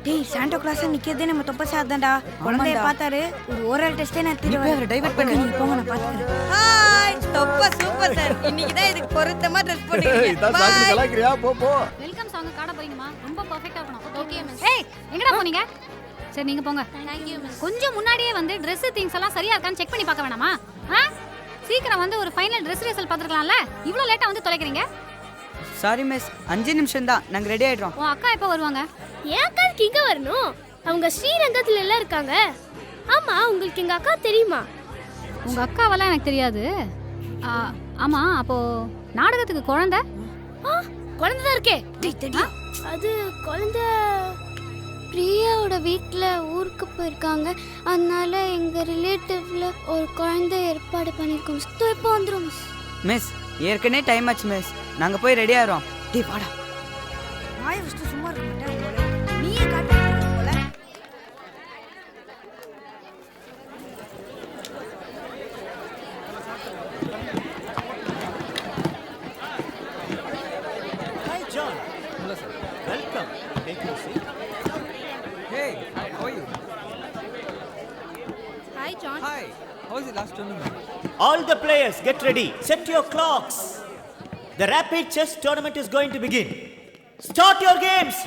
டேய் Santa Claus நிக்கிறதே நம்ம தொப்ப சாதண்டா. குழந்தைய பார்த்தாரு ஒரு ஓரல் டெஸ்டே நான் திருவ டைவர்ட் பண்ணி நீ போங்க நான் பாத்துக்கறேன். ஹாய் தொப்ப சூப்பர் சார். இன்னைக்கு தான் இதுக்கு பொருத்தமா ட்ரெஸ் போட்டுருக்கீங்க. இதான் சாக்கு கலாக்கிறியா போ. வெல்கம் சாங் காட போறீங்கமா. ரொம்ப பெர்ஃபெக்ட்டா இருக்கணும். Okay miss. ஏய் எங்கடா போறீங்க? சரி நீங்க போங்க. Thank you miss. கொஞ்சம் முன்னாடியே வந்து Dress திங்ஸ் எல்லாம் சரியா இருக்கான்னு செக் பண்ணி பார்க்க வேணாமா? சீக்கிரம் வந்து ஒரு ஃபைனல் Dress ரிசல்ட் பாத்துக்கலாம்ல. இவ்ளோ லேட்டா வந்து தொலைக்கிறீங்க? சாரி மிஸ் 5 நிமிஷம் தான் நாங்க ரெடி ஆயிடுறோம். உன் அக்கா எப்போ வருவாங்க? ஏன் அக்காக்கு இங்க வரணும்? அவங்க ஸ்ரீரங்கத்துல எல்லாம் இருக்காங்க. ஆமா உங்களுக்கு எங்க அக்கா தெரியுமா? உங்க அக்காவெல்லாம் எனக்கு தெரியாது. ஆமா அப்போ நாடகத்துக்கு குழந்தை? குழந்தை தான் இருக்கே. அது குழந்தை பிரியாவோட வீட்டில் ஊருக்கு போயிருக்காங்க. அதனால எங்கள் ரிலேட்டிவ்ல ஒரு குழந்தை ஏற்பாடு பண்ணியிருக்கோம். இப்போ வந்துடும் மிஸ் ஏற்கனவே டைம் ஆச்சு மிஸ். நாங்க போய் ரெடி ஆயிரோம். டேய் வாடா. வாய் வச்சுட்டு சும்மா இருக்க மாட்டேன் போல. நீயே காட்டு போல. Hi John. Hello sir. Welcome. Take your seat. Hey, how are you? Hi John. Hi. How was the last tournament? All the players get ready. Set your clocks. The rapid chess tournament is going to begin. Start your games.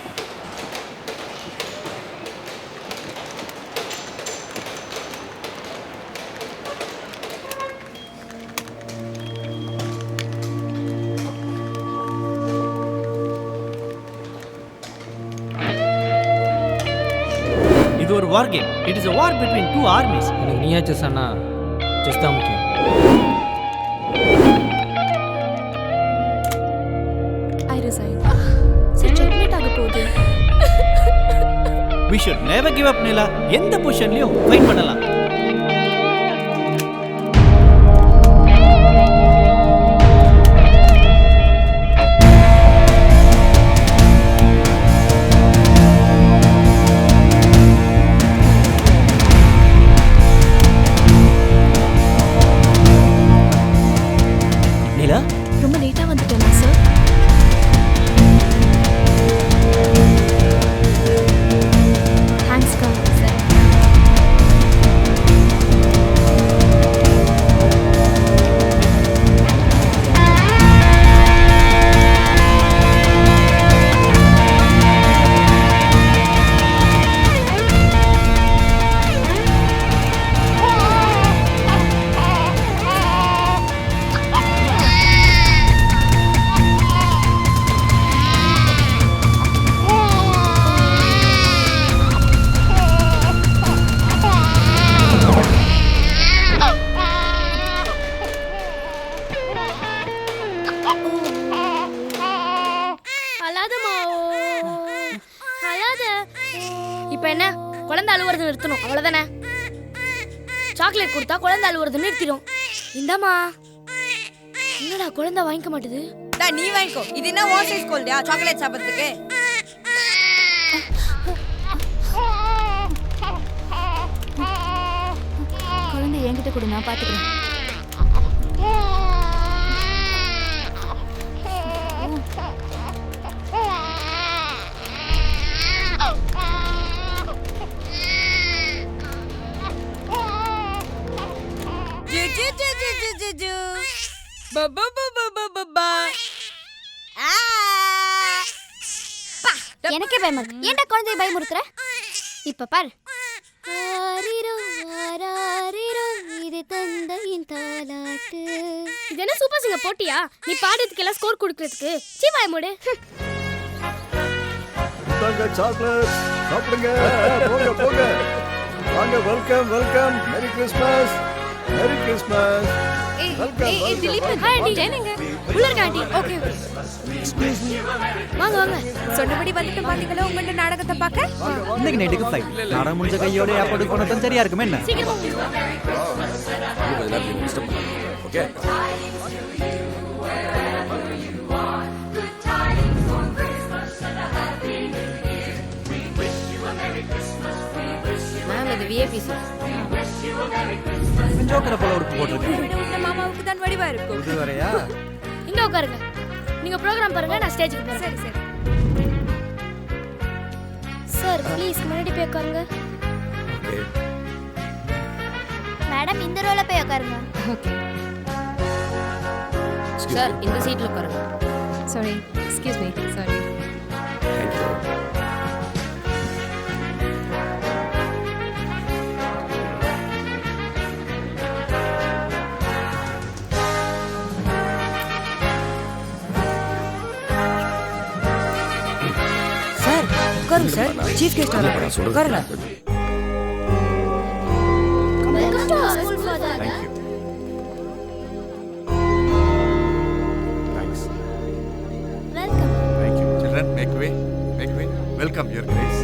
இது ஒரு war game. It is a war between two armies. எனக்கு நீயா chess அண்ணா chess தான் முக்கியம். ஐ resign. சரி checkmate ஆக போகுது. We should never give up நிலா. எந்த பொசிஷன்லயும் ஃபைட் பண்ணலாம். நிலா ரொம்ப லேட்டா வந்துட்டேனா சார்? தேங்க்ஸ் கா சார். இப்போ என்ன குழந்தை அழுவுறது நிறுத்தணும் அவ்வளவுதானே? சாக்லேட் கொடுத்தா குழந்தை அழுவுறது நிறுத்திடும். இந்தாமா. என்னடா குழந்தை வாங்கிக்க மாட்டுது? டா நீ வாங்கிக்கோ. இது என்ன ஓ சைஸ் கோல்டியா சாக்லேட் சாப்பிடுறதுக்கு? குழந்தை என்கிட்ட கொடு நான் பாத்துக்கிறேன். எனக்கே பயமா இருக்கு. ஏன்டா குழந்தையை பயமுறுத்துற? இப்ப பாரு. இது தந்தையின் தாலாட்டு. இது என்ன சூப்பர் சிங்கர் போட்டியா? நீ பாடுறதுக்கு எல்லாம் ஸ்கோர் கொடுக்கிறதுக்கு சீ வாய மூடு. இந்தாங்க சாக்லேட் சாப்பிடுங்க. போங்க. வாங்க வெல்கம். Merry Christmas. ஏய் திலீப் ஆண்டி ஜெயனுங்க உள்ள இருக்க ஆண்டி. ஓகே வாங்க சொன்னபடி வந்துட்டு பாத்தீங்களா உங்க நாடகத்தை பார்க்க? இன்னைக்கு நைட்டுக்கு ஃப்ளைட். நாடகம் முடிஞ்ச கையோட ஏர்போர்ட்டுக்கு போனது சரியா இருக்குமே என்ன? சீக்கிரமா ஓகே. மேம் இது விஐபி சார். ஜோக்கரை போல ஒரு போட்டுருக்கு. உங்க மாமாவுக்கு தான் வடிவா இருக்கும். இது வரையா? இங்க உட்காருங்க. நீங்க ப்ரோகிராம் பாருங்க நான் ஸ்டேஜுக்கு போறேன். சரி சார் ப்ளீஸ் முன்னாடி போய் உட்காருங்க. ஓகே. மேடம் இந்த ரோல போய் உட்காருங்க. ஓகே சார் இந்த சீட்ல உட்காருங்க. Sorry excuse me sorry. Thank you. Sir உட்காருங்க சார். சீஃப் கெஸ்ட் வராங்க. உட்காருங்க. Welcome to school father. Thank you. Thanks. Welcome. Thank you. Children, make way. Make way. Welcome, Your Grace.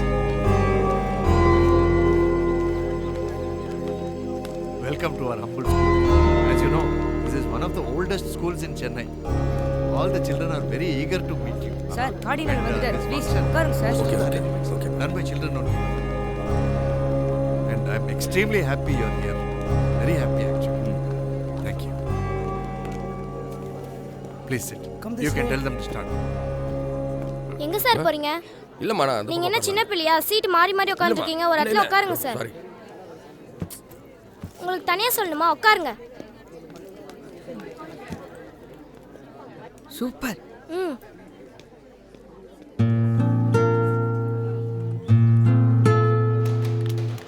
Welcome to our humble school. As you know, this is one of the oldest schools in Chennai. All the children are very eager to meet you. Sir cardinal வந்துட்டார். Please உட்காருங்க sir. Okay, okay. Done by children only. And I'm extremely happy you're here. Very happy actually. Thank you. Please sit. You can tell them to start. எங்க sir போறீங்க? இல்லம்மா நான் நீங்க என்ன சின்ன பிள்ளையா? சீட் மாறி மாறி உட்கார்ந்திருக்கீங்க. ஒரு இடத்துல உட்காருங்க சார். சாரி. உங்களுக்கு தனியா சொல்லணுமா? உட்காருங்க. சூப்பர். ம்.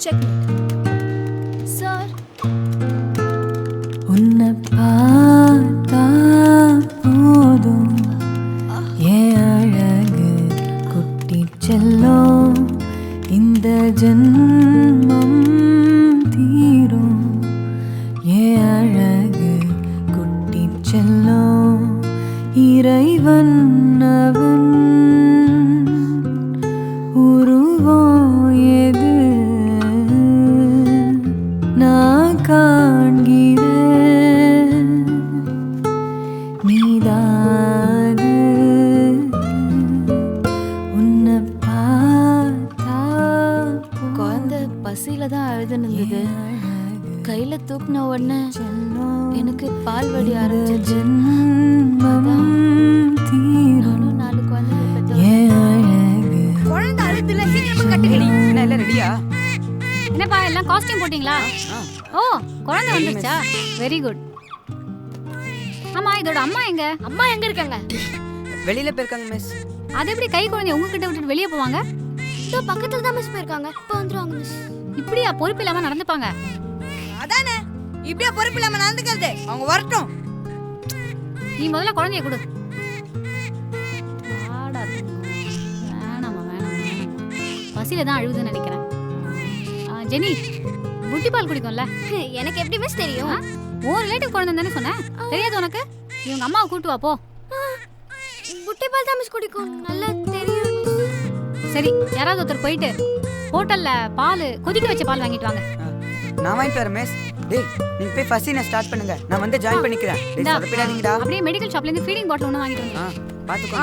Check sir. உன்னை பார்த்தா போதும் என் அழகு குட்டி செல்லும் இந்த ஜென்மம் தீரும் என் அழகு குட்டி செல்லும் இறைவன் அவன் உருவம் எது நான் காண்கிறேன் நீதாது உன்னை பார்த்தா குழந்தை பசியில தான் அழுதுன்னு இருந்தது. கையில தூக்குன உடனே எனக்கு பால் வடி ஆரம்பிச்சிருச்சு. ஜென்மம் தீரும் நானும் 4 குழந்தைங்க பெற்றவ. என் அழகு குழந்தை அழுதுல சீக்கிரமா கட்டுக்கடி. என்ன எல்லாம் ரெடியா? என்னப்பா எல்லாம் காஸ்டியூம் போட்டிங்களா? ஓ குழந்தை வந்துருச்சா? Very good. ஆமா இதோட அம்மா எங்க? அம்மா எங்க இருக்காங்க? வெளியில போயிருக்காங்க மிஸ். அது எப்படி கை குழந்தைய உங்ககிட்ட விட்டுட்டு வெளியே போவாங்க? இதோ பக்கத்துல தான் மிஸ் போயிருக்காங்க. இப்போ வந்துருவாங்க மிஸ். இப்படியா பொறுப்பு இல்லாம நடந்துப்பாங்க? அதானே இப்படியே பொறுப்பு இல்லாம நடந்துக்கிறது. அவங்க வரட்டும். நீ முதல்ல குழந்தைய கொடு. வேணாமா வேணாம். பசியில தான் அழுகுதுன்னு நினைக்கிறேன். ஜெனி புட்டி பால் குடிக்கும்ல? எனக்கு எப்படி மிஸ் தெரியும்? ஓ ரிலேட்டிவ் குழந்தை தானே சொன்னேன். தெரியாது உனக்கு? இவங்க அம்மாவை கூட்டு வா போ. புட்டி பால் தான் மிஸ் குடிக்கும். நல்லா தெரியும். சரி யாராவது ஒருத்தர் போயிட்டு ஹோட்டல்ல பால் கொதிக்க வச்ச பால் வாங்கிட்டு வாங்க. நான் வாங்கிட்டு வரேன் மிஸ். டேய் நீங்க போய் ஃபர்ஸ்ட் என்ன ஸ்டார்ட் பண்ணுங்க. நான் வந்து ஜாயின் பண்ணிக்கிறேன். டேய் இந்தா. சொதப்பிடாதீங்கடா. அப்படியே மெடிக்கல் ஷாப்ல இருந்து ஃபீடிங் பாட்டில் ஒன்று வாங்கிட்டு வந்து. பாத்துக்கோ.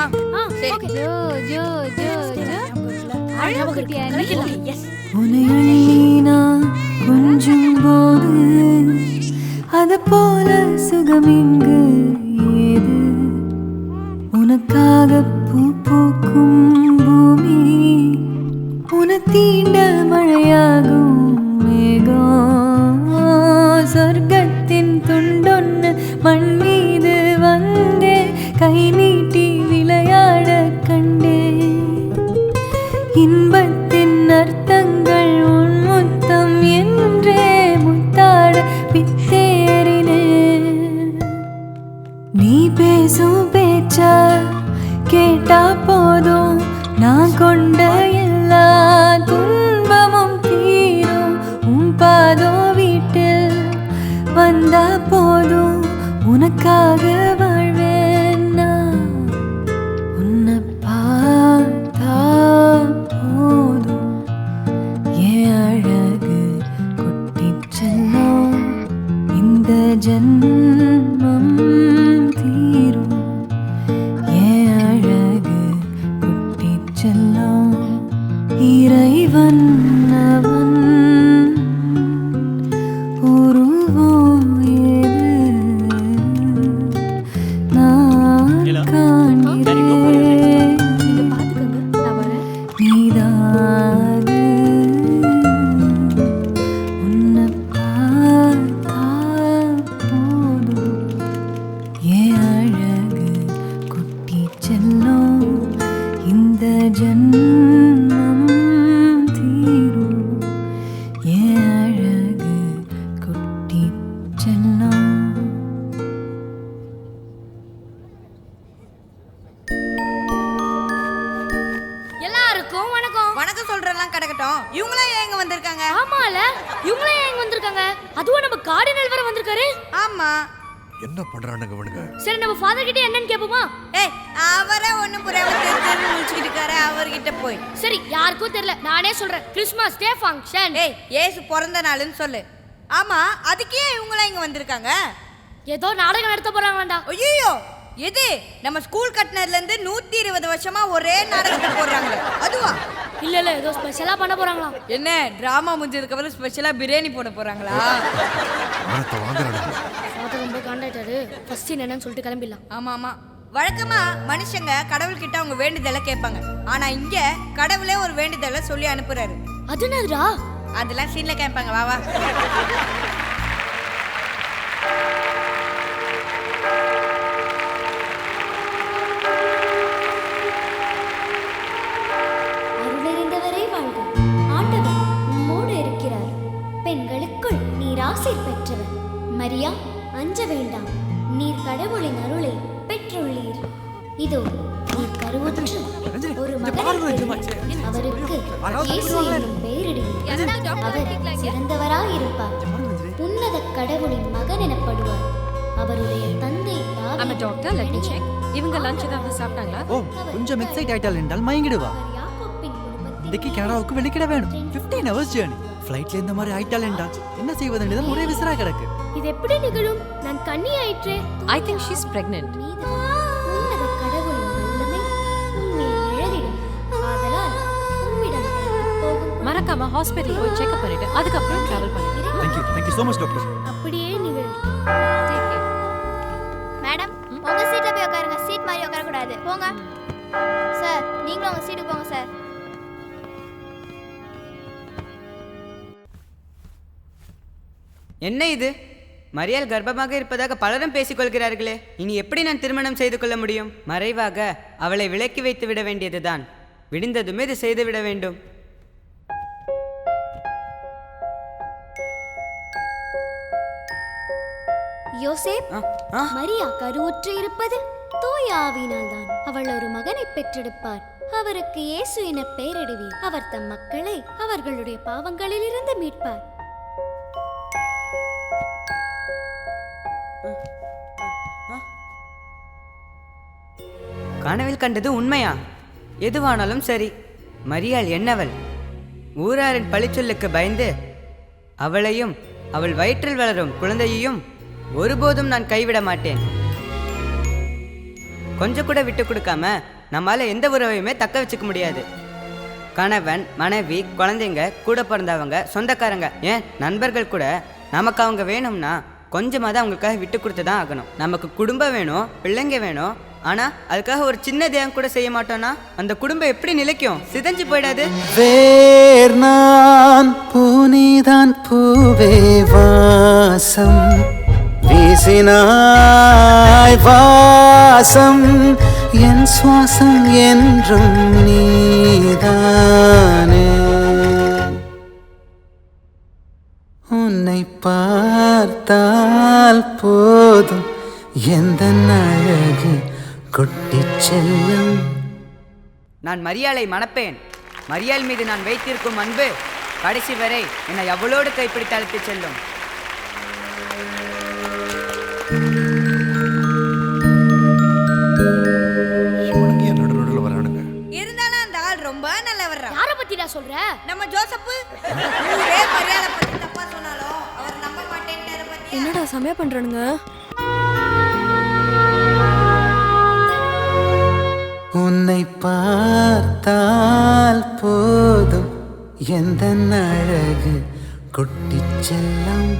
Okay. Joe Joe Joe Joe அழகா குட்டியா நீ. எஸ் உன்னை அழகினா கொஞ்சம் போது அது போல சுகம் இங்கு ஏது உனக்காக பூ பூக்கும் பூமி உன தீண்ட மழையாகும் மேகம் சொர்க்கத்தின் துண்டொன்னு மண் மீது வந்தே கை நீட்டி விளையாட கண்டே இன்பத்தின் அர்த்தங்கள் உன் முத்தம் என்றே முத்தாட பித்தேறினே நீ பேசும் பேச்சா கேட்டா போதும் நான் கொண்ட எல்லா துன்பமும் தீரும் உன் பாதோ வீட்டில் வந்தா போதும் உனக்காக வாழ்வேன் நான் உன்னை பார்த்தா போதும் என் அழகு குட்டி செல்லும் இந்த ஜென்மம் தீரும் என் அழகு குட்டி செல்லும் இறைவன் அவன் உருவம் எது நடக்கட்டும். இவங்களே ஏங்க வந்திருக்காங்க? ஆமால, இவங்களே ஏங்க வந்திருக்காங்க? அதுவும் நம்ம கார்டினல் வேற வந்திருக்காரு. ஆமா. என்ன பண்றானுங்க இவனுங்க? சரி நம்ம ஃாதர் கிட்ட என்னன்னு கேப்போமா? ஏய், அவரே ஒண்ணும் புரியாம தெரிஞ்சு முடிச்சிட்டு இருக்காரு. அவர்கிட்ட போய். சரி, யாருக்கும் தெரியல. நானே சொல்றேன். Christmas day function. ஏய், இயேசு பிறந்த நாள்னு சொல்லு. ஆமா, அதுக்கே இவங்களே இங்க வந்திருக்காங்க. ஏதோ நாடகம் நடத்த போறாங்கடா. ஐயோ, எது? நம்ம ஸ்கூல் கட்டினதுல இருந்து 120 வருஷமா ஒரே நாடகத்தை போடுறாங்க. அதுவா? இல்ல ஏதோ ஸ்பெஷலா பண்ண போறாங்களா? என்ன டிராமா முடிஞ்சதுக்கு அப்புறம் ஸ்பெஷலா பிரியாணி போட போறாங்களா? பணத்தை வாங்குறானுங்க. ஃாதர் ரொம்ப காண்டாயிட்டாரு. ஃபர்ஸ்ட் என்னன்னு சொல்லிட்டு கிளம்பிடலாம். ஆமா. வழக்கமா மனுஷங்க கடவுள்கிட்ட அவங்க வேண்டுதலை கேட்பாங்க. ஆனா இங்க கடவுளே ஒரு வேண்டுதலை சொல்லி அனுப்புறாரு. அது என்னதுடா? அதெல்லாம் சீன்ல கேட்பாங்க. வா. அருளறிந்தவரே வாழ்க. ஆண்டவர் உம்மோடு இருக்கிறார். பெண்களுக்குள் நீர் ஆசை பெற்றவர். மரியா, அஞ்ச வேண்டாம். நீர் கடவுளின் அருளை பெற்றுள்ளீர். இதோ நீர் கருவுற்று ஒரு மகனை அவருக்கு இயேசு என்னும் பெயரிடுவீர். அவர் சிறந்தவராயிருப்பார். உன்னத கடவுளின் மகன் எனப்படுவார். அவருடைய தந்தை தாவீது. இவங்க லஞ்ச் ஏதாவது சாப்பிட்டாங்களா? ஓ, கொஞ்சம் எக்ஸைட் ஆயிட்டால் என்றால் மயங்கிடுவா. இன்னைக்கு கனடாவுக்கு வெளிக்கிட வேணும். 15 hours ஜர்னி. ஃளைட்ல இந்த மாதிரி ஆயிட்டால் என்றால் என்ன செய்வதென்றதும் ஒரே விசிறா கிடக்கு. இது எப்படி நிகழும்? நான் கன்னி ஆயிற்றே. I think she is pregnant. உன்னத கடவுளின் வல்லமை உன்மேல் நிழலிடும். ஆதலால் உம்மிடம் போகும். மறக்காம ஹாஸ்பிடல் போய் செக் அப் பண்ணிட்டு அதுக்கப்புறம் டிராவல் பண்ணுங்க. Thank you so much doctor. அப்படியே நிகழும். மேடம், உங்க சீட்ல போய் உட்காருங்க. சீட் மாதிரி உட்கார கூடாது. போங்க சார். நீங்களும் உங்க சீட்டுக்கு போங்க சார். என்ன இது? மரியாள் கர்ப்பமாக இருப்பதாக பலரும் பேசிக்கொள்கிறார்களே. இனி எப்படி நான் திருமணம் செய்து கொள்ள முடியும்? மறைவாக அவளை விலக்கி வைத்து விட வேண்டியதுதான். விடிந்ததுமே இது செய்துவிட வேண்டும். யோசேப், மரியா கருவுற்று இருப்பது தூய ஆவியினால் தான். அவள் ஒரு மகனை பெற்றெடுப்பார். அவருக்கு இயேசு என பெயரிடுவீர். அவர் தம் மக்களை அவர்களுடைய பாவங்களிலிருந்து மீட்பார். கனவில் கண்டது உண்மையா? எதுவானாலும் சரி, மரியாள் என்னவள்? ஊராரின் பழிச்சொல்லுக்கு பயந்து அவளையும் அவள் வயிற்றில் வளரும் குழந்தையையும் ஒருபோதும் நான் கைவிட மாட்டேன். கொஞ்சம் கூட விட்டு கொடுக்காம நம்மால எந்த உறவையுமே தக்க வச்சுக்க முடியாது. கணவன், மனைவி, குழந்தைங்க, கூட பிறந்தவங்க, சொந்தக்காரங்க, ஏன் நண்பர்கள் கூட நமக்கு அவங்க வேணும்னா கொஞ்சமாவது அவங்களுக்காக விட்டு கொடுத்து தான் ஆகணும். நமக்கு குடும்பம் வேணும், பிள்ளைங்க வேணும். ஆனா அதுக்காக ஒரு சின்ன தியாகம் கூட செய்ய மாட்டோம்னா அந்த குடும்பம் எப்படி நிலைக்கும்? சிதைஞ்சு போயிடாது? வேர் நான் பூனிதான் பூவே வாசம் வீசினாய் வாசம் என் சுவாசம் என்றும் நீதானே. உன்னை பார்த்தால் போதும் எந்த அழகு கொட்டிச் செல்லும். நான் மரியாளை மணப்பேன். மரியாள் மீது நான் வைத்திருக்கும் அன்பு கடைசி வரை என்னை அவளோடு கைப்பிடித்து அழைத்துச் செல்லும். இருந்தாலும் அந்த ஆள் ரொம்ப நல்லவர்ரா. யார பத்திடா சொல்ற? நம்ம ஜோசப்பு. ஊரே மரியாதை பத்தி தப்பா சொன்னாலும் அவர் நம்ப மாட்டேன்றாரு. பத்தியா? என்னடா சமயம் பண்றானுங்க? உன்னை பார்த்தால் போதும் எந்த அழகு கொட்டிச் செல்லும்.